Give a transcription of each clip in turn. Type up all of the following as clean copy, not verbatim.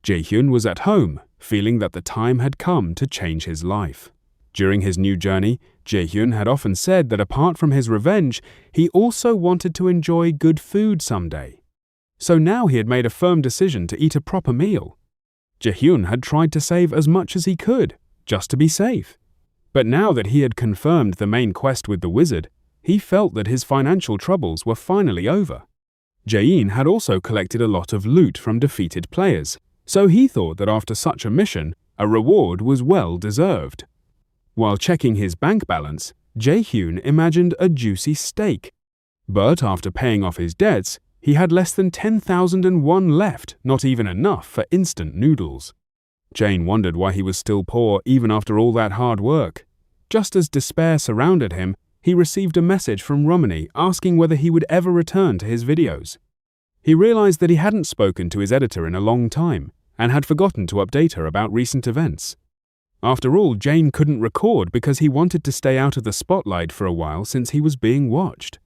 Jae-hyun was at home, feeling that the time had come to change his life. During his new journey, Jae-hyun had often said that apart from his revenge, he also wanted to enjoy good food someday. So now he had made a firm decision to eat a proper meal. Jae-hyun had tried to save as much as he could, just to be safe. But now that he had confirmed the main quest with the wizard, he felt that his financial troubles were finally over. Jae-in had also collected a lot of loot from defeated players, so he thought that after such a mission, a reward was well deserved. While checking his bank balance, Jae-hyun imagined a juicy steak. But after paying off his debts, he had less than 10,001 left, not even enough for instant noodles. Jane wondered why he was still poor even after all that hard work. Just as despair surrounded him, he received a message from Romany asking whether he would ever return to his videos. He realized that he hadn't spoken to his editor in a long time and had forgotten to update her about recent events. After all, Jane couldn't record because he wanted to stay out of the spotlight for a while since he was being watched.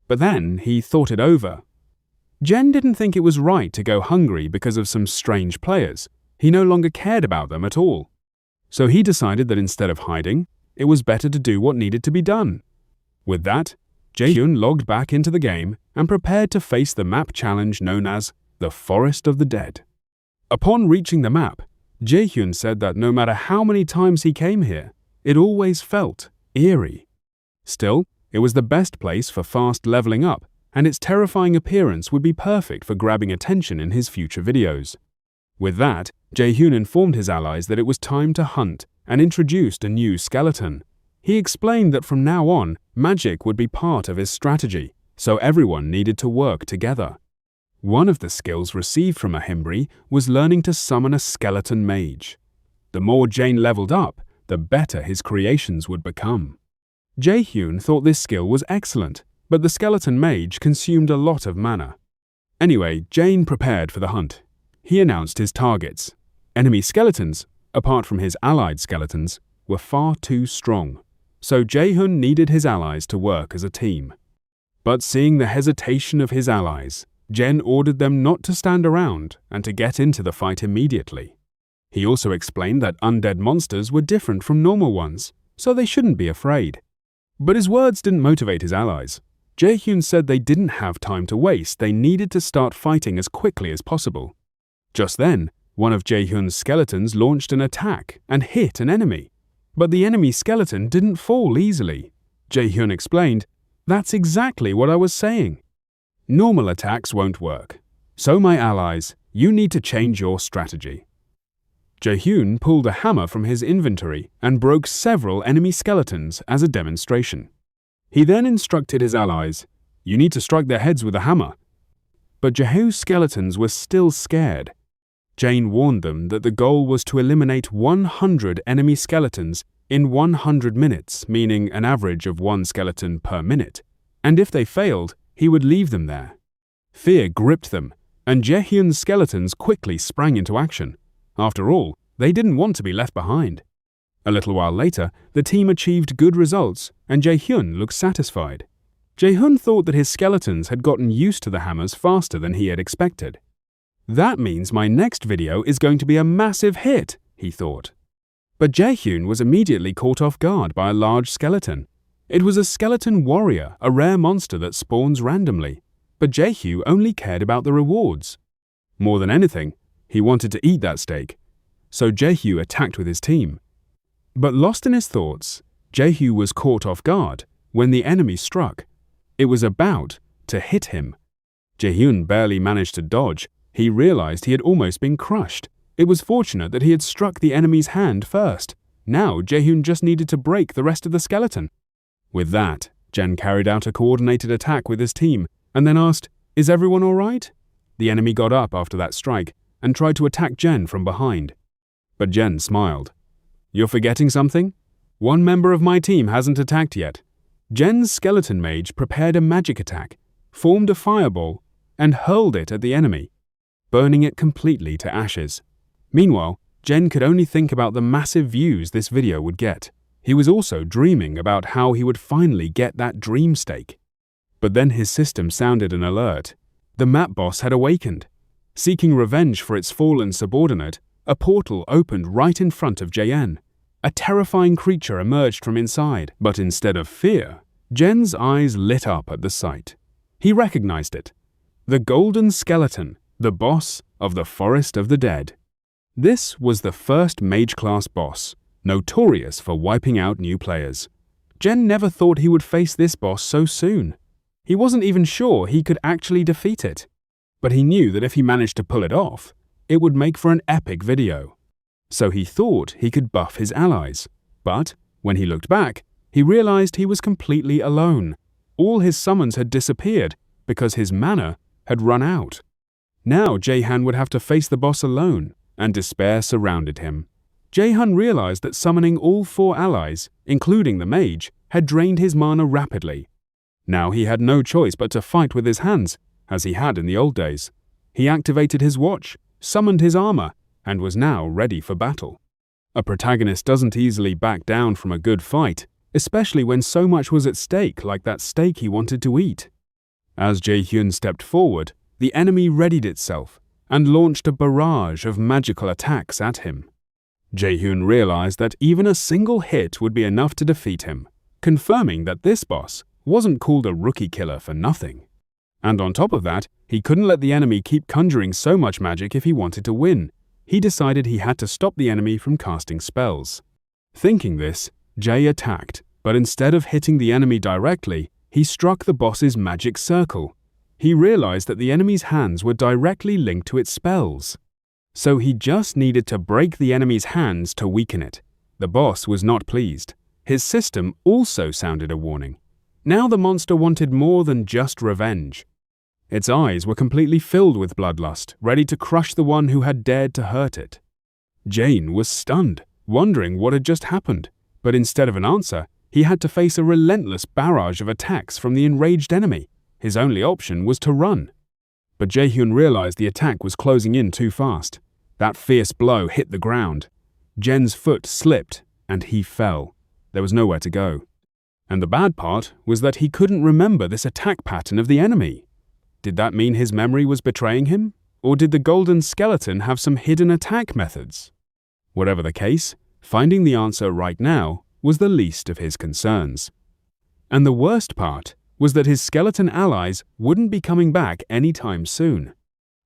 But then he thought it over. Jen didn't think it was right to go hungry because of some strange players. He no longer cared about them at all. So he decided that instead of hiding, it was better to do what needed to be done. With that, Jae-hyun logged back into the game and prepared to face the map challenge known as the Forest of the Dead. Upon reaching the map, Jae-hyun said that no matter how many times he came here, it always felt eerie. Still, it was the best place for fast leveling up, and its terrifying appearance would be perfect for grabbing attention in his future videos. With that, Jae-hyun informed his allies that it was time to hunt and introduced a new skeleton. He explained that from now on, magic would be part of his strategy, so everyone needed to work together. One of the skills received from Ahimbri was learning to summon a skeleton mage. The more Jane leveled up, the better his creations would become. Jae-hyun thought this skill was excellent, but the skeleton mage consumed a lot of mana. Anyway, Jane prepared for the hunt. He announced his targets. Enemy skeletons, apart from his allied skeletons, were far too strong, so Jae-hyun needed his allies to work as a team. But seeing the hesitation of his allies, Jen ordered them not to stand around and to get into the fight immediately. He also explained that undead monsters were different from normal ones, so they shouldn't be afraid. But his words didn't motivate his allies. Jae-hyun said they didn't have time to waste, they needed to start fighting as quickly as possible. Just then, one of Jae-hyun's skeletons launched an attack and hit an enemy. But the enemy skeleton didn't fall easily. Jae-hyun explained, "That's exactly what I was saying. Normal attacks won't work. So my allies, you need to change your strategy." Jae-hyun pulled a hammer from his inventory and broke several enemy skeletons as a demonstration. He then instructed his allies, "You need to strike their heads with a hammer." But Jae-hyun's skeletons were still scared. Jane warned them that the goal was to eliminate 100 enemy skeletons in 100 minutes, meaning an average of one skeleton per minute, and if they failed, he would leave them there. Fear gripped them, and Jae-hyun's skeletons quickly sprang into action. After all, they didn't want to be left behind. A little while later, the team achieved good results, and Jae-hyun looked satisfied. Jae-hyun thought that his skeletons had gotten used to the hammers faster than he had expected. "That means my next video is going to be a massive hit," he thought. But Jae-hyun was immediately caught off guard by a large skeleton. It was a skeleton warrior, a rare monster that spawns randomly, but Jae-hyun only cared about the rewards. More than anything, he wanted to eat that steak, so Jae-hyun attacked with his team. But lost in his thoughts, Jae-hyun was caught off guard when the enemy struck. It was about to hit him. Jae-hyun barely managed to dodge. He realized he had almost been crushed. It was fortunate that he had struck the enemy's hand first. Now Jae-hyun just needed to break the rest of the skeleton. With that, Jen carried out a coordinated attack with his team and then asked, "Is everyone all right?" The enemy got up after that strike and tried to attack Jen from behind. But Jen smiled. "You're forgetting something? One member of my team hasn't attacked yet." Jen's skeleton mage prepared a magic attack, formed a fireball, and hurled it at the enemy, burning it completely to ashes. Meanwhile, Jen could only think about the massive views this video would get. He was also dreaming about how he would finally get that dream steak. But then his system sounded an alert. The map boss had awakened. Seeking revenge for its fallen subordinate, a portal opened right in front of Jae-in. A terrifying creature emerged from inside, but instead of fear, Jen's eyes lit up at the sight. He recognized it. The Golden Skeleton, the boss of the Forest of the Dead. This was the first mage-class boss, notorious for wiping out new players. Jen never thought he would face this boss so soon. He wasn't even sure he could actually defeat it. But he knew that if he managed to pull it off, it would make for an epic video. So he thought he could buff his allies. But when he looked back, he realized he was completely alone. All his summons had disappeared because his mana had run out. Now Jae-han would have to face the boss alone, and despair surrounded him. Jae-han realized that summoning all 4 allies, including the mage, had drained his mana rapidly. Now he had no choice but to fight with his hands, as he had in the old days. He activated his watch, summoned his armor, and was now ready for battle. A protagonist doesn't easily back down from a good fight, especially when so much was at stake, like that steak he wanted to eat. As Jae-hyun stepped forward, the enemy readied itself and launched a barrage of magical attacks at him. Jae-hyun realized that even a single hit would be enough to defeat him, confirming that this boss wasn't called a rookie killer for nothing. And on top of that, he couldn't let the enemy keep conjuring so much magic if he wanted to win. He decided he had to stop the enemy from casting spells. Thinking this, Jae attacked, but instead of hitting the enemy directly, he struck the boss's magic circle. He realized that the enemy's hands were directly linked to its spells. So he just needed to break the enemy's hands to weaken it. The boss was not pleased. His system also sounded a warning. Now the monster wanted more than just revenge. Its eyes were completely filled with bloodlust, ready to crush the one who had dared to hurt it. Jane was stunned, wondering what had just happened, but instead of an answer, he had to face a relentless barrage of attacks from the enraged enemy. His only option was to run. But Jae-hyun realized the attack was closing in too fast. That fierce blow hit the ground. Jen's foot slipped, and he fell. There was nowhere to go. And the bad part was that he couldn't remember this attack pattern of the enemy. Did that mean his memory was betraying him? Or did the Golden Skeleton have some hidden attack methods? Whatever the case, finding the answer right now was the least of his concerns. And the worst part was that his skeleton allies wouldn't be coming back anytime soon.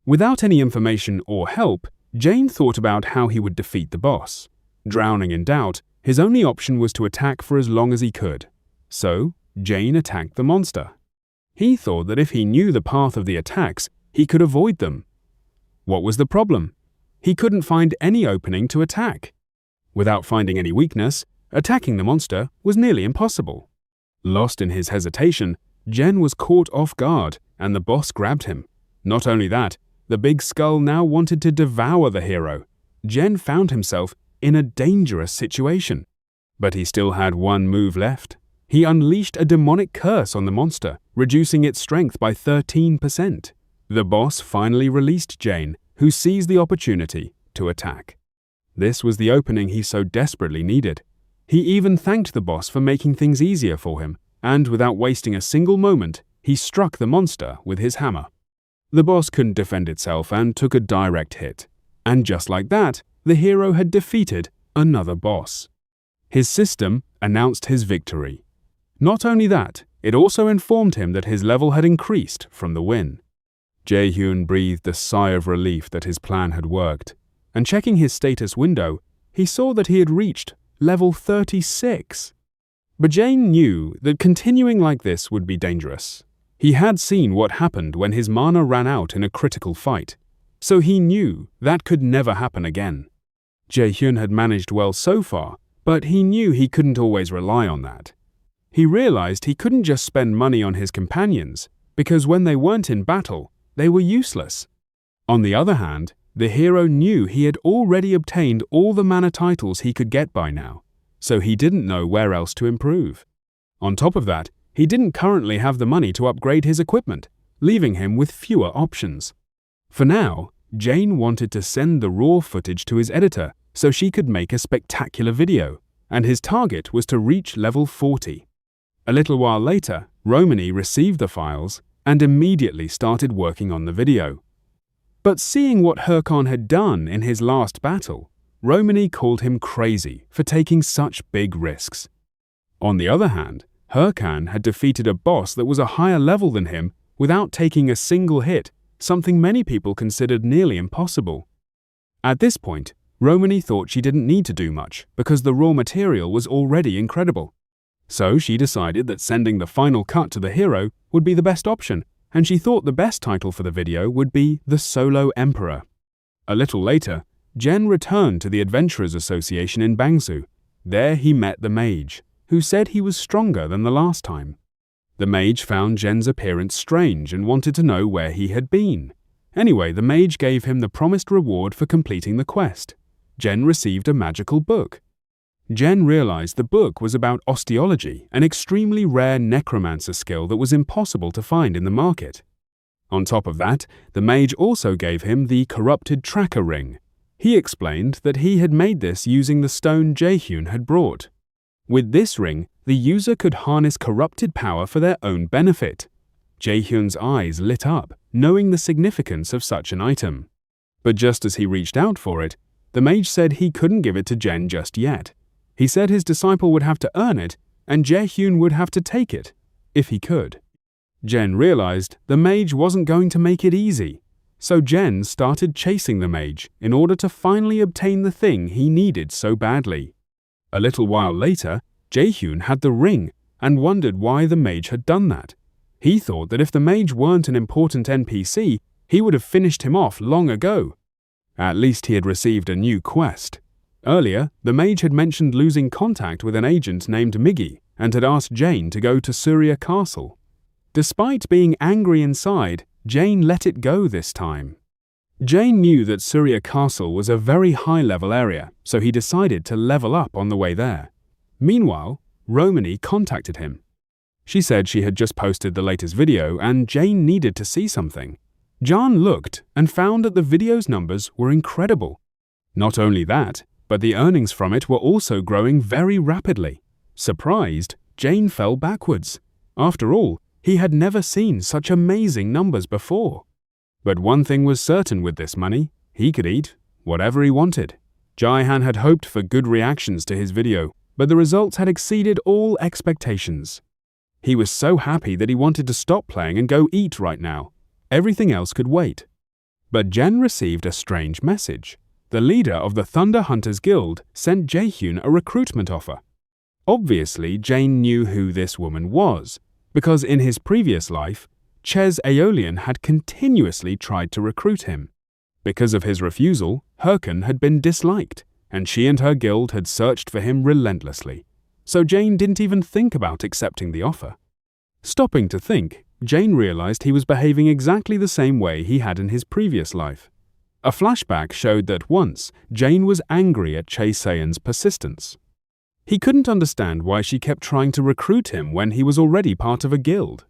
Without any information or help, Jane thought about how he would defeat the boss. Drowning in doubt, his only option was to attack for as long as he could. So, Jane attacked the monster. He thought that if he knew the path of the attacks, he could avoid them. What was the problem? He couldn't find any opening to attack. Without finding any weakness, attacking the monster was nearly impossible. Lost in his hesitation, Jen was caught off guard, and the boss grabbed him. Not only that, the big skull now wanted to devour the hero. Jen found himself in a dangerous situation. But he still had one move left. He unleashed a demonic curse on the monster, reducing its strength by 13%. The boss finally released Jane, who seized the opportunity to attack. This was the opening he so desperately needed. He even thanked the boss for making things easier for him, and without wasting a single moment, he struck the monster with his hammer. The boss couldn't defend itself and took a direct hit. And just like that, the hero had defeated another boss. His system announced his victory. Not only that, it also informed him that his level had increased from the win. Jae-hyun breathed a sigh of relief that his plan had worked, and checking his status window, he saw that he had reached level 36. But Jane knew that continuing like this would be dangerous. He had seen what happened when his mana ran out in a critical fight, so he knew that could never happen again. Jae-hyun had managed well so far, but he knew he couldn't always rely on that. He realized he couldn't just spend money on his companions, because when they weren't in battle, they were useless. On the other hand, the hero knew he had already obtained all the mana titles he could get by now, so he didn't know where else to improve. On top of that, he didn't currently have the money to upgrade his equipment, leaving him with fewer options. For now, Jane wanted to send the raw footage to his editor so she could make a spectacular video, and his target was to reach level 40. A little while later, Romany received the files and immediately started working on the video. But seeing what Herkon had done in his last battle, Romany called him crazy for taking such big risks. On the other hand, Herkan had defeated a boss that was a higher level than him without taking a single hit, something many people considered nearly impossible. At this point, Romany thought she didn't need to do much because the raw material was already incredible. So she decided that sending the final cut to the hero would be the best option, and she thought the best title for the video would be The Solo Emperor. A little later, Jen returned to the Adventurers Association in Bangsu. There he met the mage, who said he was stronger than the last time. The mage found Jen's appearance strange and wanted to know where he had been. Anyway, the mage gave him the promised reward for completing the quest. Jen received a magical book. Jen realized the book was about osteology, an extremely rare necromancer skill that was impossible to find in the market. On top of that, the mage also gave him the corrupted tracker ring. He explained that he had made this using the stone Jaehyun had brought. With this ring, the user could harness corrupted power for their own benefit. Jaehyun's eyes lit up, knowing the significance of such an item. But just as he reached out for it, the mage said he couldn't give it to Jen just yet. He said his disciple would have to earn it, and Jaehyun would have to take it, if he could. Jen realized the mage wasn't going to make it easy, so Jen started chasing the mage in order to finally obtain the thing he needed so badly. A little while later, Jaehyun had the ring and wondered why the mage had done that. He thought that if the mage weren't an important NPC, he would have finished him off long ago. At least he had received a new quest. Earlier, the mage had mentioned losing contact with an agent named Miggy and had asked Jane to go to Surya Castle. Despite being angry inside, Jane let it go this time. Jane knew that Surya Castle was a very high-level area, so he decided to level up on the way there. Meanwhile, Romany contacted him. She said she had just posted the latest video and Jane needed to see something. Jan looked and found that the video's numbers were incredible. Not only that, but the earnings from it were also growing very rapidly. Surprised, Jane fell backwards. After all, he had never seen such amazing numbers before. But one thing was certain with this money: he could eat whatever he wanted. Jae-han had hoped for good reactions to his video, but the results had exceeded all expectations. He was so happy that he wanted to stop playing and go eat right now. Everything else could wait. But Jen received a strange message. The leader of the Thunder Hunters Guild sent Jaehyun a recruitment offer. Obviously, Jane knew who this woman was, because in his previous life, Ches Aeolian had continuously tried to recruit him. Because of his refusal, Herkan had been disliked, and she and her guild had searched for him relentlessly. So Jane didn't even think about accepting the offer. Stopping to think, Jane realized he was behaving exactly the same way he had in his previous life. A flashback showed that once, Jane was angry at Chae Seon's persistence. He couldn't understand why she kept trying to recruit him when he was already part of a guild.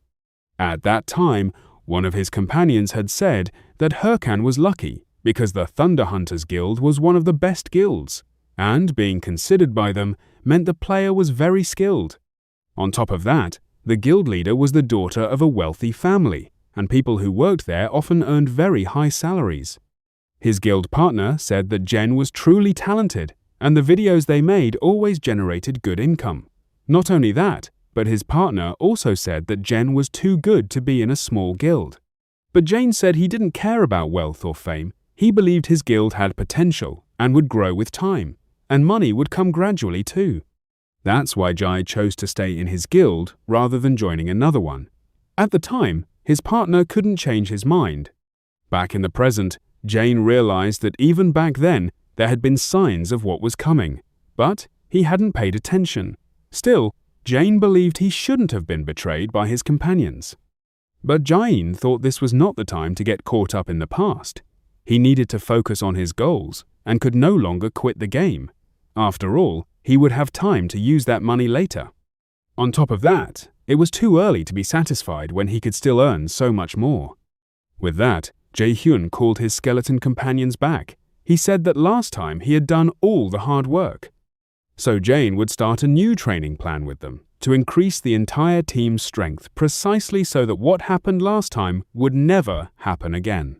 At that time, one of his companions had said that Herkan was lucky because the Thunder Hunters Guild was one of the best guilds, and being considered by them meant the player was very skilled. On top of that, the guild leader was the daughter of a wealthy family, and people who worked there often earned very high salaries. His guild partner said that Jen was truly talented, and the videos they made always generated good income. Not only that, but his partner also said that Jen was too good to be in a small guild. But Jane said he didn't care about wealth or fame. He believed his guild had potential and would grow with time, and money would come gradually too. That's why Jae chose to stay in his guild rather than joining another one. At the time, his partner couldn't change his mind. Back in the present, Jane realized that even back then, there had been signs of what was coming, but he hadn't paid attention. Still, Jane believed he shouldn't have been betrayed by his companions. But Jae thought this was not the time to get caught up in the past. He needed to focus on his goals and could no longer quit the game. After all, he would have time to use that money later. On top of that, it was too early to be satisfied when he could still earn so much more. With that, Jaehyun called his skeleton companions back. He said that last time he had done all the hard work. So Jane would start a new training plan with them to increase the entire team's strength precisely so that what happened last time would never happen again.